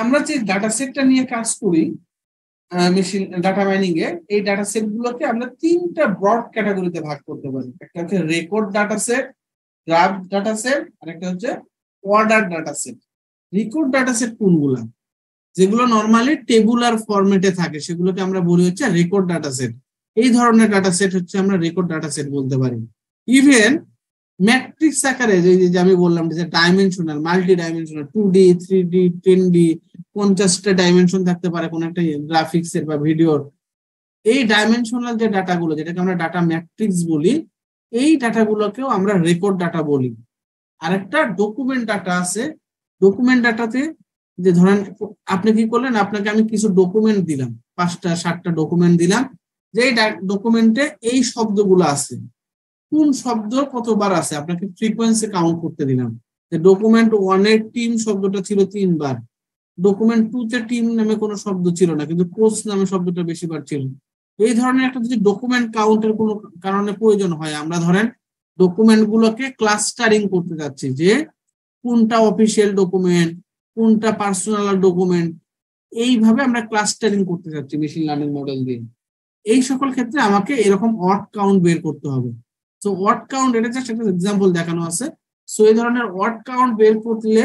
আমরা যে ডাটা সেটটা নিয়ে কাজ করি মেশিন ডাটা মাইনিং এ, এই ডাটা সেট গুলোকে আমরা তিনটা ব্রড ক্যাটাগরিতে ভাগ করতে পারি। একটা হচ্ছে record data set, graph data set, আর একটা হচ্ছে order data set. Record data set কোনগুলা? যেগুলো নরমালি টেবুলার ফরম্যাটে থাকে সেগুলোকে আমরা বলি হচ্ছে রেকর্ড ডাটা সেট। এই ধরনের ডাটা সেট হচ্ছে আমরা রেকর্ড ডাটা সেট বলতে পারি। ইভেন ম্যাট্রিক্স আকারে যে আমি বললাম যে dimensional, multi dimensional, 2D 3D 10D 50টা ডাইমেনশন থাকতে পারে কোন একটা গ্রাফিক্সের বা ভিডিওর। এই ডাইমেনশনাল যে ডাটাগুলো, যেটাকে আমরা ডাটা ম্যাট্রিক্স বলি, এই ডাটাগুলোকেও আমরা রেকর্ড ডাটা বলি। আরেকটা ডকুমেন্ট ডাটা আছে। ডকুমেন্ট ডাটাতে যে ধরেন আপনি কি করলেন, আপনাকে আমি কিছু ডকুমেন্ট দিলাম, 5টা 7টা ডকুমেন্ট দিলাম, যে ডকুমেন্টে এই শব্দগুলো আছে, কোন শব্দ কতবার আছে আপনাকে ফ্রিকোয়েন্সি কাউন্ট করতে দিলাম। যে ডকুমেন্ট 1 এর টিম শব্দটা ছিল 3 বার, ডকুমেন্ট 2 তে টিম নামে কোনো শব্দ ছিল না কিন্তু কোর্স নামে শব্দটা বেশিবার ছিল। এই ধরনের একটা যদি ডকুমেন্ট কাউন্টের কোনো কারণে প্রয়োজন হয়, আমরা ধরেন ডকুমেন্ট গুলোকে ক্লাস্টারিং করতে যাচ্ছি, যে কোনটা অফিসিয়াল ডকুমেন্ট, কোনটা পার্সোনাল ডকুমেন্ট, এইভাবে আমরা ক্লাস্টারিং করতে যাচ্ছি মেশিন লার্নিং মডেল দিয়ে। এই সকল ক্ষেত্রে আমাকে এরকম ওয়ার্ড কাউন্ট বের করতে হবে। সো ওয়ার্ড কাউন্ট, এটা জাস্ট একটা এক্সাম্পল দেখানো আছে। সো এই ধরনের ওয়ার্ড কাউন্ট বের করলে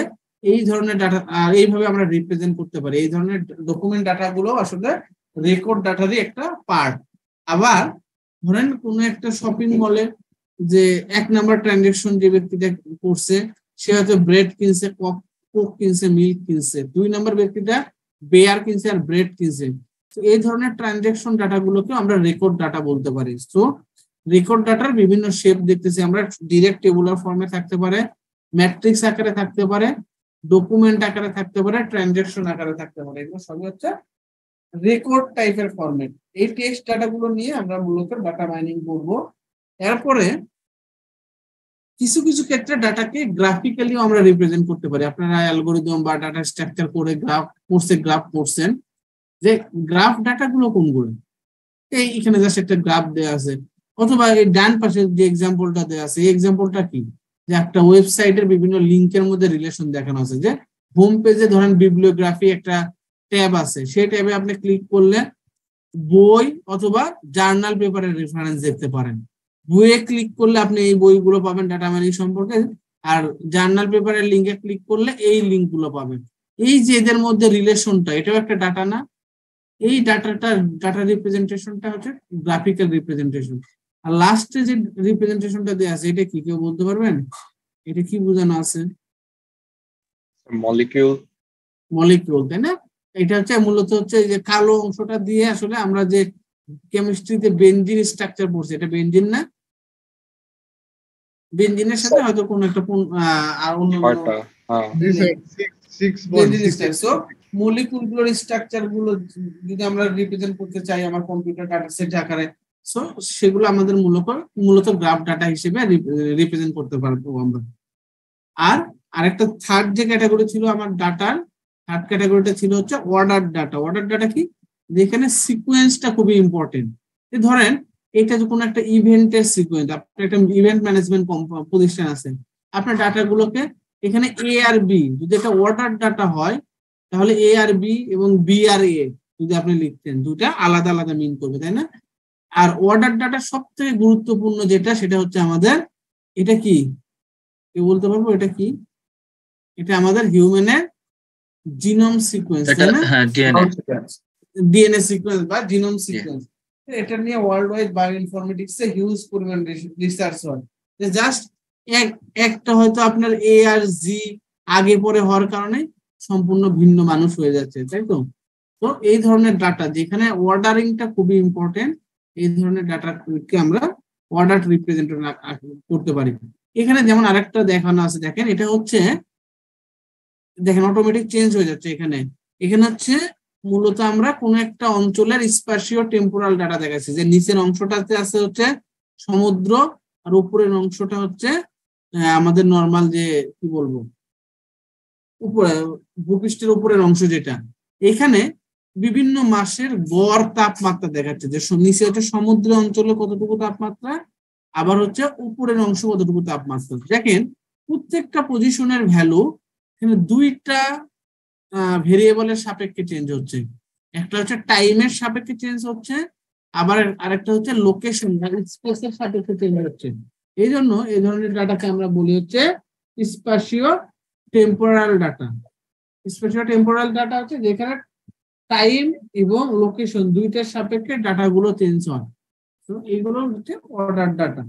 এই ধরনের ডাটা আর এইভাবে আমরা রিপ্রেজেন্ট করতে পারি। এই ধরনের ডকুমেন্ট ডাটাগুলো আসলে রেকর্ড ডাটারই একটা পার্ট। আবার ধরেন কোন একটা শপিং মলে যে 1 নাম্বার ট্রানজাকশন যে ব্যক্তিটা করছে, সে হয়তো ব্রেড কিনছে, কোক কিনছে, মিল্ক কিনছে। 2 নাম্বার ব্যক্তিটা বেয়ার কিনছে আর ব্রেড কিনছে। তো এই ধরনের ট্রানজাকশন ডাটাগুলোকে আমরা রেকর্ড ডাটা বলতে পারি। তো রেকর্ড ডাটার বিভিন্ন শেপ দেখতেছি আমরা, ডিরেক্ট টেবুলার ফর্মে থাকতে পারে, ম্যাট্রিক্স আকারে থাকতে পারে, ডকুমেন্ট আকারে থাকতে পারে, ট্রানজাকশন আকারে থাকতে পারে। এগুলো সবই হচ্ছে রেকর্ড টাইপের ফরম্যাট। এই টেক্সট ডাটাগুলো নিয়ে আমরা মূলত ডাটা মাইনিং করব। এরপরে কিছু কিছু ক্ষেত্রে ডাটাকে গ্রাফিক্যালি আমরা রিপ্রেজেন্ট করতে পারি। আপনারা অ্যালগরিদম বা ডাটা স্ট্রাকচার করে গ্রাফ করছেন, যে গ্রাফ ডাটাগুলো কোনগুলো। এই এখানে জাস্ট একটা গ্রাফ দেওয়া আছে, অথবা এই ডান পাশে যে এক্সাম্পলটা দেওয়া আছে, এই এক্সাম্পলটা কি, যে একটা ওয়েবসাইটের বিভিন্ন লিংকের মধ্যে রিলেশন দেখানো আছে। যে হোম পেজে ধরেন বিবলিওগ্রাফি একটা ট্যাব আছে, সেই ট্যাবে আপনি ক্লিক করলে বই অথবা জার্নাল পেপারের রেফারেন্স দেখতে পারেন। বইয়ে ক্লিক করলে আপনি এই বইগুলো পাবেন ডাটা মাইনিং সম্পর্কে, আর জার্নাল পেপারের লিংকে ক্লিক করলে এই লিংকগুলো পাবেন। এই যে এদের মধ্যে রিলেশনটা, এটাও একটা ডাটা না? এই ডাটা রিপ্রেজেন্টেশনটা হচ্ছে গ্রাফিক্যাল রিপ্রেজেন্টেশন। আর লাস্টে যে রিপ্রেজেন্টেশনটা দেওয়া আছে, এটা কি কেউ বলতে পারবেন? এটা কি বোঝানো আছে? মলিকিউল, তাই না? এটা হচ্ছে মূলত হচ্ছে যে কালো অংশটা দিয়ে আসলে আমরা যে কেমিস্ট্রিতে বেনজিন স্ট্রাকচার পড়ছি, এটা বেনজিন না? বেনজিনের সাথে হয়তো কোন একটা আর অন্য মলিকিউলগুলোর স্ট্রাকচার গুলো যদি আমরা রিপ্রেজেন্ট করতে চাই আমার কম্পিউটার ডাটা সেট আকারে, সো সেগুলো আমাদের মূলত গ্রাফ ডাটা হিসেবে রিপ্রেজেন্ট করতে পারবো আমরা। আর আরেকটা থার্ড যে ক্যাটাগরি ছিল আমার ডাটার, থার্ড ক্যাটাগরিটা ছিল হচ্ছে অর্ডার ডাটা। অর্ডার ডাটা কি? যেখানে সিকোয়েন্সটা খুবই ইম্পর্টেন্ট। ধরেন এটা যে কোনো একটা ইভেন্টের সিকোয়েন্স, আপনার একটা ইভেন্ট ম্যানেজমেন্ট প্রতিষ্ঠান আছে, আপনার ডাটাগুলোকে এখানে এ আর বি যদি একটা অর্ডার ডাটা হয়, তাহলে এ আর বি এবং বি আর এ যদি আপনি লিখতেন, দুটা আলাদা আলাদা মিন করবে, তাই না? আর অর্ডার ডাটা সব থেকে গুরুত্বপূর্ণ যেটা, সেটা হচ্ছে আমাদের, এটা কি কেউ বলতে পারবো এটা কি? এটা আমাদের হিউম্যানের জিনোম সিকোয়েন্স, তাই না? ডিএনএ সিকোয়েন্স বা জিনোম সিকোয়েন্স। এটা নিয়ে ওয়ার্ল্ড ওয়াইড বায়োইনফরমেটিক্সে হিউজ পরিমাণ রিসার্চ হয়। জাস্ট একটা হয়তো আপনার এ আর জি আগে পরে হওয়ার কারণে সম্পূর্ণ ভিন্ন মানুষ হয়ে যাচ্ছে, তাই তো? তো এই ধরনের ডাটা যেখানে অর্ডারিংটা খুবই ইম্পর্টেন্ট, এই ধরনের ডাটাকে আমরা অর্ডার রিপ্রেজেন্ট করতে পারি। এখানে যেমন আরেকটা দেখানো আছে, দেখেন এটা হচ্ছে, দেখেন অটোমেটিক চেঞ্জ হয়ে যাচ্ছে। এখানে হচ্ছে মূলত আমরা কোন একটা অঞ্চলের স্পাশিও টেম্পোরাল ডাটা দেখাচ্ছি, যে নিচের অংশটাতে আছে হচ্ছে সমুদ্র, আর উপরের অংশটা হচ্ছে আমাদের নর্মাল যে কি বলবো উপরে ভূপৃষ্ঠের উপরের অংশ যেটা। এখানে বিভিন্ন মাসের গড় তাপমাত্রা দেখাচ্ছে, যে নিচে হচ্ছে সমুদ্র অঞ্চলে কতটুকু তাপমাত্রা, আবার হচ্ছে উপরের অংশ কতটুকু তাপমাত্রা। দেখেন প্রত্যেকটা পজিশনের ভ্যালু এখানে 2টা ভেরিয়েবলের সাপেক্ষে চেঞ্জ হচ্ছে, একটা হচ্ছে টাইমের সাপেক্ষে চেঞ্জ হচ্ছে, আবার আরেকটা হচ্ছে লোকেশন বা স্পেসের সাপেক্ষে চেঞ্জ হচ্ছে। এই জন্য এই ধরনের ডাটাকে আমরা বলি হচ্ছে স্পেশিও টেম্পোরাল ডাটা। স্পেশিও টেম্পোরাল ডাটা হচ্ছে যেখানে টাইম এবং লোকেশন দুইটার সাপেক্ষে ডাটাগুলো চেঞ্জ হয়, তো এগুলো হচ্ছে অর্ডার ডাটা।